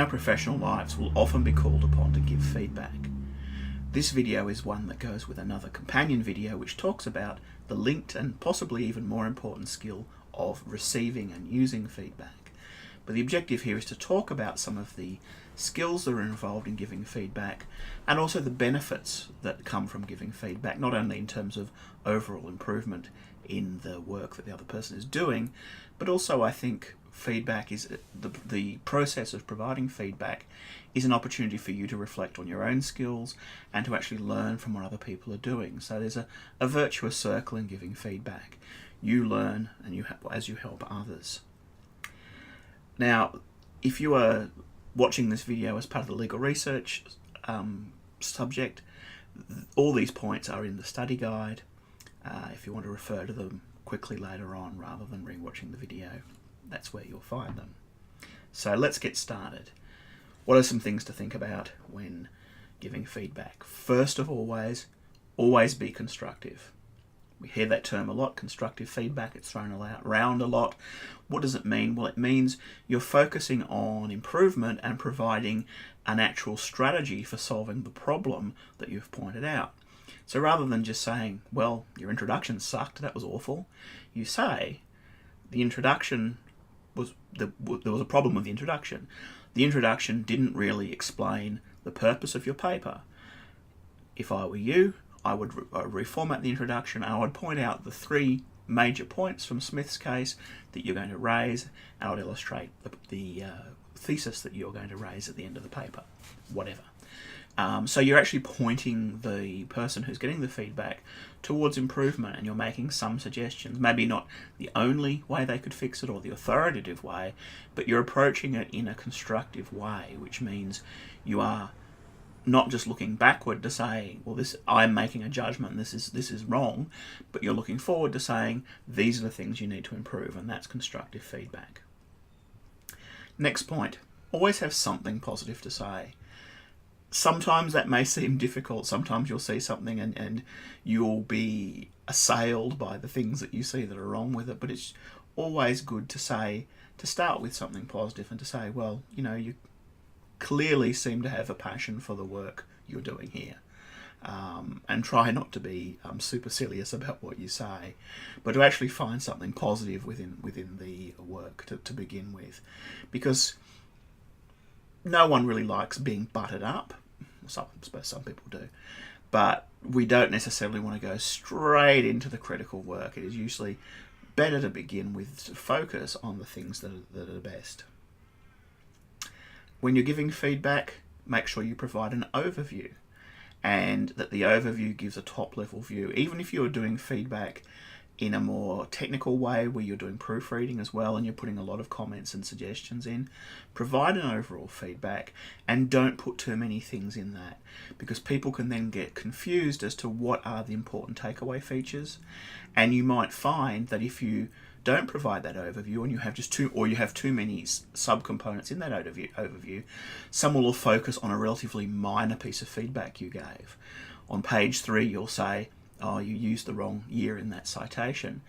our professional lives will often be called upon to give feedback. This video is one that goes with another companion video which talks about the linked and possibly even more important skill of receiving and using feedback. But the objective here is to talk about some of the skills that are involved in giving feedback and also the benefits that come from giving feedback, not only in terms of overall improvement in the work that the other person is doing, but also I think feedback is the process of providing feedback is an opportunity for you to reflect on your own skills and to actually learn from what other people are doing. So there's a virtuous circle in giving feedback. You learn and as you help others. Now, if you are watching this video as part of the legal research subject, all these points are in the study guide if you want to refer to them quickly later on rather than re-watching the video. That's where you'll find them. So let's get started. What are some things to think about when giving feedback? First of always be constructive. We hear that term a lot, constructive feedback. It's thrown around a lot. What does it mean? Well, it means you're focusing on improvement and providing an actual strategy for solving the problem that you've pointed out. So rather than just saying, well, your introduction sucked, that was awful, you say, the introduction there was a problem with the introduction. The introduction didn't really explain the purpose of your paper. If I were you, I would reformat the introduction and I would point out the three major points from Smith's case that you're going to raise, and I would illustrate the thesis that you're going to raise at the end of the paper, whatever. So you're actually pointing the person who's getting the feedback towards improvement, and you're making some suggestions, maybe not the only way they could fix it or the authoritative way, but you're approaching it in a constructive way, which means you are not just looking backward to say, well, I'm making a judgment, this is wrong, but you're looking forward to saying, these are the things you need to improve, and that's constructive feedback. Next point, always have something positive to say. Sometimes that may seem difficult. Sometimes you'll see something and you'll be assailed by the things that you see that are wrong with it, but it's always good to start with something positive and to say, well, you clearly seem to have a passion for the work you're doing here. And try not to be supercilious about what you say, but to actually find something positive within the work to begin with. Because no one really likes being butted up. I suppose some people do. But we don't necessarily want to go straight into the critical work. It is usually better to begin with focus on the things that are best. When you're giving feedback, make sure you provide an overview, and that the overview gives a top-level view. Even if you're doing feedback in a more technical way where you're doing proofreading as well and you're putting a lot of comments and suggestions in, provide an overall feedback and don't put too many things in that, because people can then get confused as to what are the important takeaway features. And you might find that if you don't provide that overview and you have too many subcomponents in that overview, someone will focus on a relatively minor piece of feedback you gave. On page 3 you'll say, oh, you used the wrong year in that citation.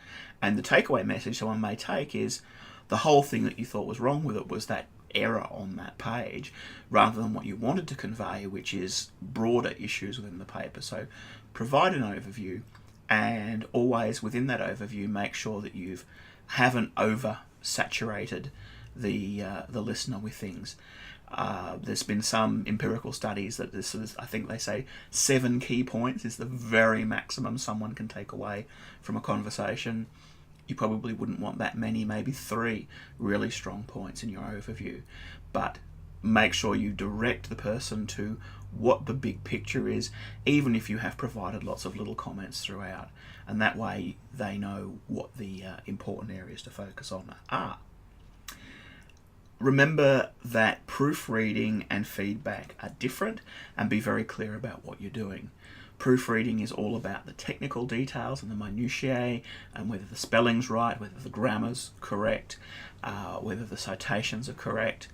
And the takeaway message someone may take is the whole thing that you thought was wrong with it was that error on that page, rather than what you wanted to convey, which is broader issues within the paper. So provide an overview, and always within that overview make sure that you haven't oversaturated the listener with things. There's been some empirical studies that I think they say 7 key points is the very maximum someone can take away from a conversation. You probably wouldn't want that many, maybe 3 really strong points in your overview. But make sure you direct the person to what the big picture is, even if you have provided lots of little comments throughout. And that way they know what the important areas to focus on are. Remember that proofreading and feedback are different, and be very clear about what you're doing. Proofreading is all about the technical details and the minutiae, and whether the spelling's right, whether the grammar's correct, whether the citations are correct.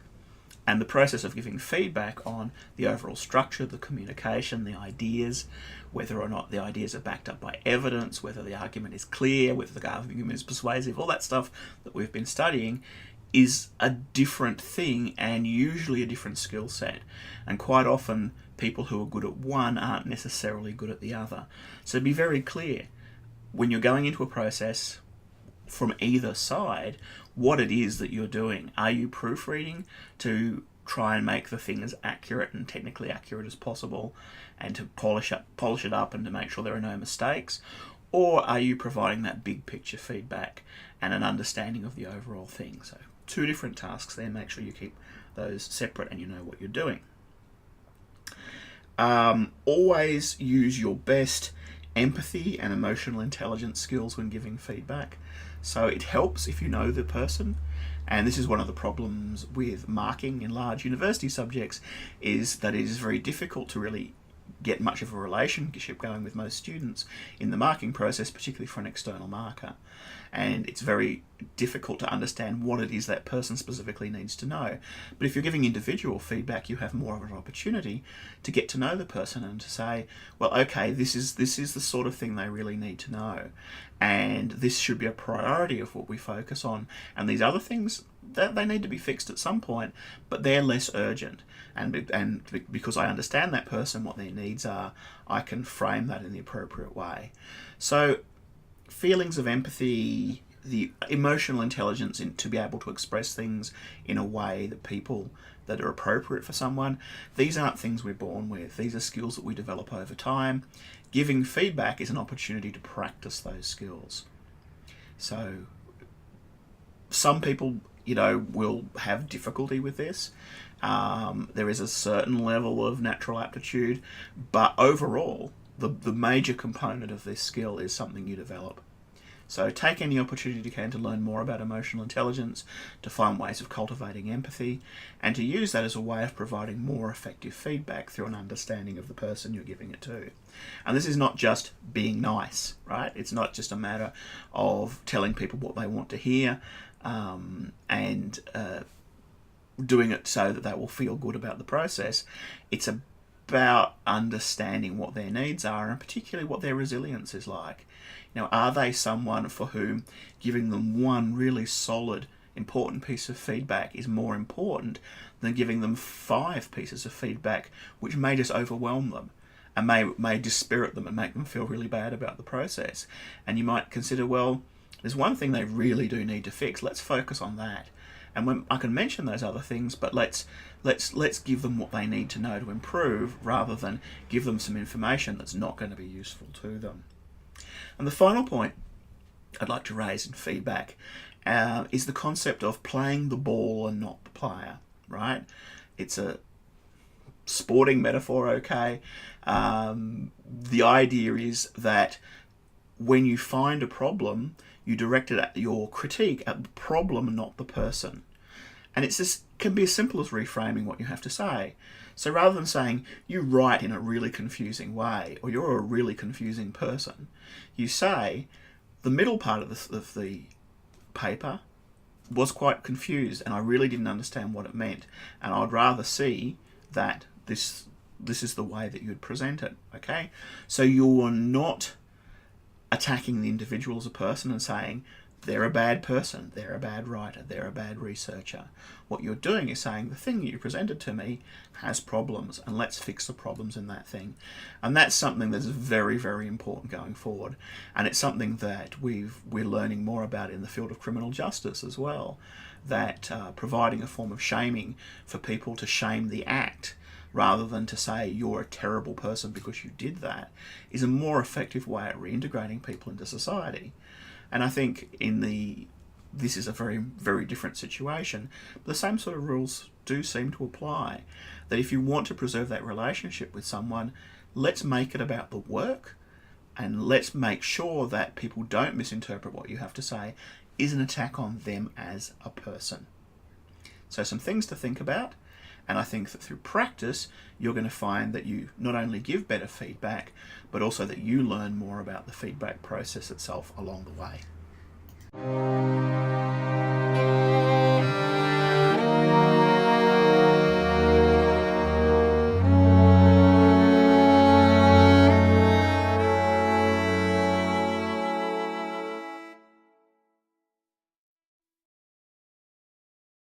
And the process of giving feedback on the overall structure, the communication, the ideas, whether or not the ideas are backed up by evidence, whether the argument is clear, whether the argument is persuasive, all that stuff that we've been studying is a different thing and usually a different skill set. And quite often, people who are good at one aren't necessarily good at the other. So be very clear when you're going into a process from either side what it is that you're doing. Are you proofreading to try and make the thing as accurate and technically accurate as possible and to polish it up and to make sure there are no mistakes? Or are you providing that big picture feedback and an understanding of the overall thing? So two different tasks there. Make sure you keep those separate and you know what you're doing. Always use your best empathy and emotional intelligence skills when giving feedback. So it helps if you know the person, and this is one of the problems with marking in large university subjects, is that it is very difficult to really get much of a relationship going with most students in the marking process, particularly for an external marker. And it's very difficult to understand what it is that person specifically needs to know. But if you're giving individual feedback, you have more of an opportunity to get to know the person and to say, well, okay, this is the sort of thing they really need to know. And this should be a priority of what we focus on. And these other things, they need to be fixed at some point, but they're less urgent. And because I understand that person, what their needs are, I can frame that in the appropriate way. So feelings of empathy, the emotional intelligence to be able to express things in a way that are appropriate for someone, these aren't things we're born with. These are skills that we develop over time. Giving feedback is an opportunity to practice those skills. So some people, will have difficulty with this. There is a certain level of natural aptitude, but overall, the major component of this skill is something you develop. So take any opportunity you can to learn more about emotional intelligence, to find ways of cultivating empathy, and to use that as a way of providing more effective feedback through an understanding of the person you're giving it to. And this is not just being nice, right? It's not just a matter of telling people what they want to hear and doing it so that they will feel good about the process. It's about understanding what their needs are and particularly what their resilience is like. Are they someone for whom giving them one really solid, important piece of feedback is more important than giving them 5 pieces of feedback which may just overwhelm them and may dispirit them and make them feel really bad about the process? And you might consider, well, there's one thing they really do need to fix. Let's focus on that. And when I can mention those other things, but let's give them what they need to know to improve, rather than give them some information that's not going to be useful to them. And the final point I'd like to raise in feedback is the concept of playing the ball and not the player, right? It's a sporting metaphor, okay? The idea is that when you find a problem, you direct your critique at the problem, not the person. And can be as simple as reframing what you have to say. So rather than saying, you write in a really confusing way, or you're a really confusing person, you say, the middle part of the paper was quite confused and I really didn't understand what it meant. And I'd rather see that this is the way that you'd present it, okay? So you're not attacking the individual as a person and saying, they're a bad person, they're a bad writer, they're a bad researcher. What you're doing is saying, the thing that you presented to me has problems, and let's fix the problems in that thing. And that's something that's very, very important going forward. And it's something that we're learning more about in the field of criminal justice as well, that providing a form of shaming for people to shame the act, rather than to say you're a terrible person because you did that, is a more effective way at reintegrating people into society. And I think this is a very, very different situation, but the same sort of rules do seem to apply. That if you want to preserve that relationship with someone, let's make it about the work, and let's make sure that people don't misinterpret what you have to say is an attack on them as a person. So some things to think about. And I think that through practice, you're going to find that you not only give better feedback, but also that you learn more about the feedback process itself along the way.